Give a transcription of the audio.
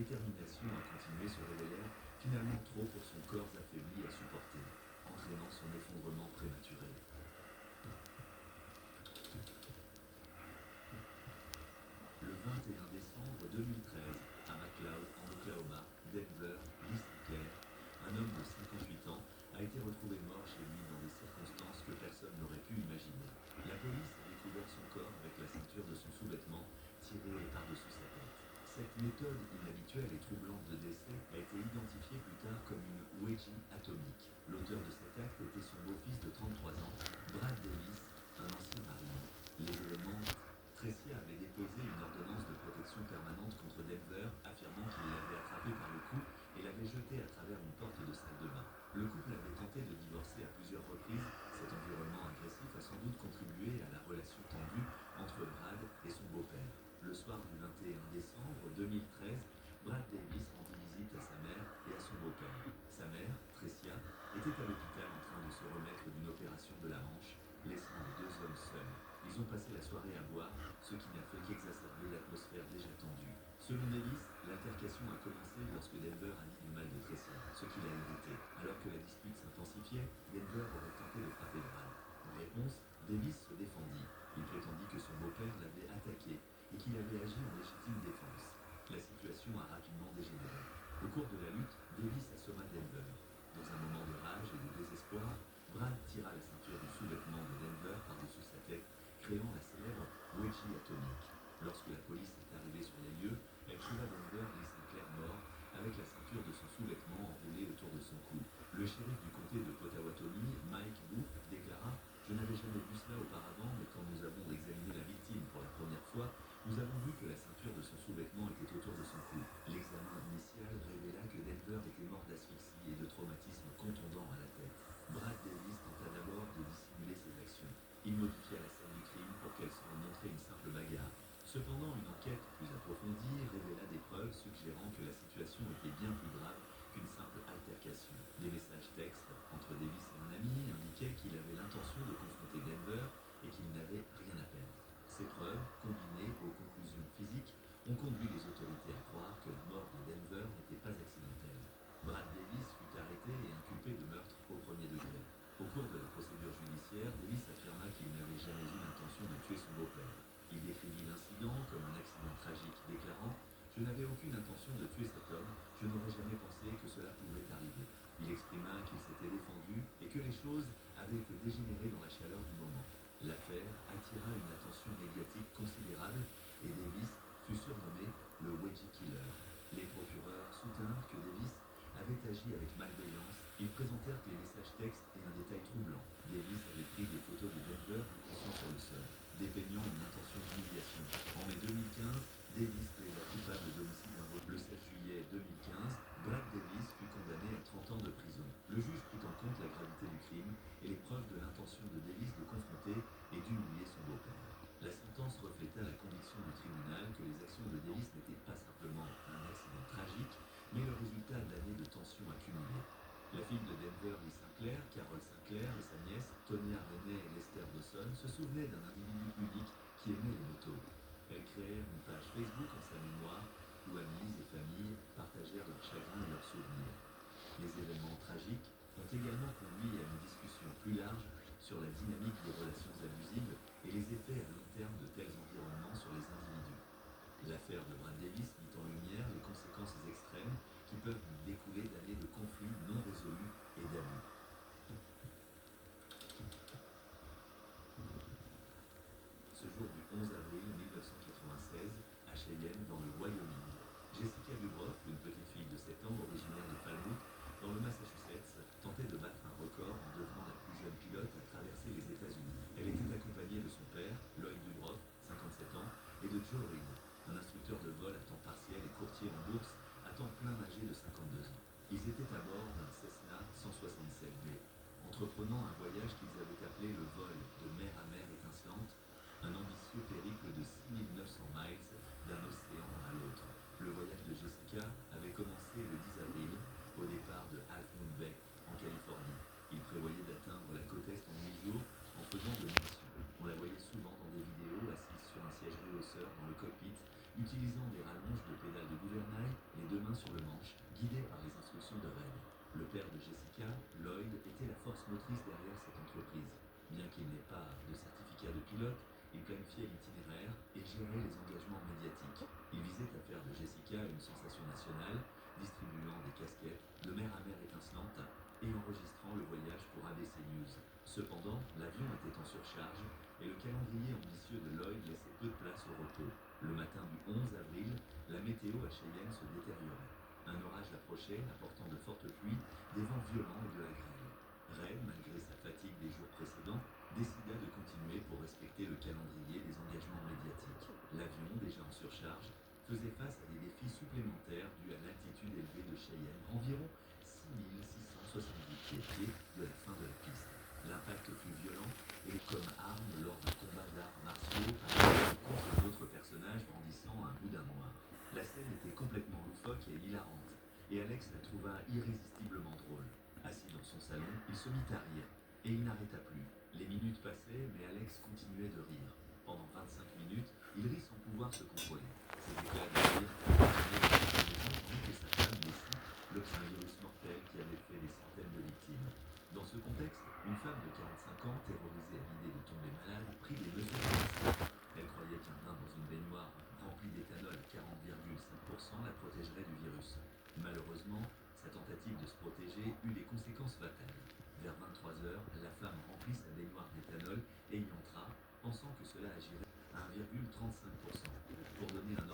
détermination à continuer se révélèrent finalement trop pour son corps affaibli à supporter, entraînant son effondrement prématuré. Le 21 décembre 2013, à McLeod, en Oklahoma, Denver, Lee Sinclair, un homme de 58 ans, a été retrouvé mort chez lui dans des circonstances que personne n'aurait pu imaginer. La police a découvert son corps avec la ceinture de son sous-vêtement tirée par-dessus sa tête. Cette méthode inhabituelle et troublante de décès a été identifiée plus tard comme une wedgie atomique. L'auteur de cet acte était son beau-fils de 33 ans, Brad Davis, un ancien marine. Les événements Tricia avait déposé une ordonnance de protection permanente contre Denver, affirmant qu'il l'avait attrapé par le cou et l'avait jeté à travers une porte de salle de bain. Le couple avait tenté de divorcer à plusieurs reprises. Cet environnement agressif a sans doute contribué à la relation tendue entre Brad et son beau-père. Le soir du 21 décembre 2013, Brad Davis rendit visite à sa mère et à son beau-père. Sa mère, Tricia, était à l'hôpital en train de se remettre d'une opération de la hanche, laissant les deux hommes seuls. Ils ont passé la soirée à boire, ce qui n'a fait qu'exacerber l'atmosphère déjà tendue. Selon Davis, l'altercation a commencé lorsque Denver a dit du mal de Tricia, ce qui l'a irrité. Alors que la dispute s'intensifiait, Denver aurait tenté de frapper Brad. En réponse, Davis se défendit. Il prétendit que son beau-père l'avait attaqué et qu'il avait agi en légitime défense. La situation a rapidement dégénéré. Au cours de la lutte, Davis assomma Denver. Dans un moment de rage et de désespoir, Brad tira la ceinture du sous-vêtement de Denver par-dessus sa tête, créant la célèbre wedgie atomique. Lorsque la police est arrivée sur les lieux, elle trouva Denver Lee Sinclair mort, avec la ceinture de son sous-vêtement enroulée autour de son cou. Le shérif du comté de Pottawatomie, Mike Booth, déclara: Je n'avais jamais vu cela auparavant, mais quand nous avons examiné la victime pour la première fois, nous avons vu que la ceinture de son sous-vêtement était autour de son cou. L'examen initial révéla que Denver était mort d'asphyxie et de traumatisme contondant à la tête. Brad Davis tenta d'abord de dissimuler ses actions. Il modifia la scène du crime pour qu'elle semble montrer une simple bagarre. Cependant, une enquête plus approfondie révéla des preuves suggérant que la situation était bien plus grave qu'une simple altercation. Des messages textes entre Davis et un ami indiquaient qu'il avait l'intention de confronter Denver et qu'il n'avait rien à perdre. Ces preuves, combinées aux conclusions physiques, ont conduit les autorités à croire que la mort de Denver n'était pas accidentelle. Brad Davis fut arrêté et inculpé de meurtre au premier degré. Au cours de la procédure judiciaire, Davis affirma qu'il n'avait jamais eu l'intention de tuer son beau-père. Il décrivit l'incident comme un accident tragique, déclarant: Je n'avais aucune intention de tuer cet homme, je n'aurais jamais pensé que cela pouvait arriver. Il exprima qu'il s'était défendu et que les choses avaient été dégénérées dans la chaleur du moment. L'affaire attira une attention médiatique considérable et Davis fut surnommé le Wedgie Killer. Les procureurs soutinrent que Davis avait agi avec malveillance. Ils présentèrent les messages textes et un détail troublant. Davis avait pris des photos de Denver inconscient sur le sol, dépeignant une intention d'humiliation. En mai 2015, Davis plaida coupable d'homicide involontaire. Le 16 juillet 2015, Brad Davis fut condamné à 30 ans de prison. Le juge prit en compte la gravité du crime et les preuves de l'intention de Davis de confronter et d'humilier son beau-père. La sentence refléta la conviction du tribunal que les actions de Davis n'étaient pas simplement un accident tragique, mais le résultat d'années de tensions accumulées. La fille de Denver Lee Sinclair, Carol Sinclair, et sa nièce, Tonya Renee et Lester Dawson, se souvenaient d'un individu unique qui aimait les motos. Elles créèrent une page Facebook en sa mémoire où amis et familles partagèrent leurs chagrins et leurs souvenirs. Les événements tragiques ont également conduit à une discussion plus large sur la dynamique des relations abusives et les effets à long terme de tels environnements sur les individus. L'affaire de Brad Davis mit en lumière les conséquences extrêmes qui peuvent découler d'années de conflits non résolus et d'abus. Ce jour du 11 avril 1996, à Cheyenne, dans le Wyoming, Jessica Dubroff, une petite fille de 7 ans originaire de Falmouth, dans le Massachusetts, tentait de battre un record en devenant la plus jeune pilote à traverser les États-Unis. Elle était accompagnée de son père, Lloyd Dubroff, 57 ans, et de Joe Reed, un instructeur de vol à temps partiel et courtier en bourse à temps plein âgé de 52 ans. Ils étaient à bord d'un Cessna 167B, entreprenant un voyage qu'ils avaient appelé le vol de mer à mer étincelante, un ambitieux périple de 6900 miles d'un océan à l'autre. Le voyage de Jessica avait commencé le 10 avril, au départ de Half Moon Bay, en Californie. Il prévoyait d'atteindre la côte est en 8 jours en faisant de l'immersion. On la voyait souvent dans des vidéos assise sur un siège réhausseur dans le cockpit, utilisant des ralentis allonge de pédale de gouvernail, les deux mains sur le manche, guidé par les instructions de Red. Le père de Jessica, Lloyd, était la force motrice derrière cette entreprise. Bien qu'il n'ait pas de certificat de pilote, il planifiait l'itinéraire et gérait les engagements médiatiques. Il visait à faire de Jessica une sensation nationale, distribuant des casquettes, de mer à mer étincelante et enregistrant le voyage pour ABC News. Cependant, l'avion était en surcharge et le calendrier ambitieux de Lloyd laissait peu de place au repos. Le matin du 11 avril, la météo à Cheyenne se détériorait. Un orage approchait, apportant de fortes pluies, des vents violents et de la grêle. Red, malgré sa fatigue des jours précédents, décida de continuer pour respecter le calendrier des engagements médiatiques. L'avion, déjà en surcharge, faisait face à des défis supplémentaires dus à l'altitude élevée de Cheyenne, environ 6670 pieds de la fin de la piste. L'impact fut violent et comme arme lors d'un combat d'arts martiaux contre d'autres personnages brandissant un boudin noir. La scène était complètement loufoque et hilarante, et Alex la trouva irrésistiblement drôle. Assis dans son salon, il se mit à rire, et il n'arrêta plus. Les minutes passaient, mais Alex continuait de rire. Pendant 25 minutes, il rit sans pouvoir se contrôler. Ses éclats de rire tandis que sa femme, Leslie, lobait un virus mortel qui avait fait des centaines de victimes. Dans ce contexte, une femme de 45 ans, terrorisée à l'idée de tomber malade, prit des mesures drastiques. Elle croyait qu'un bain dans une baignoire remplie d'éthanol à 40,5% la protégerait du virus. Malheureusement, sa tentative de se protéger eut des conséquences fatales. Vers 23 heures, la femme remplit sa baignoire d'éthanol et y entra, pensant que cela agirait à 1,35%. Pour donner un ordre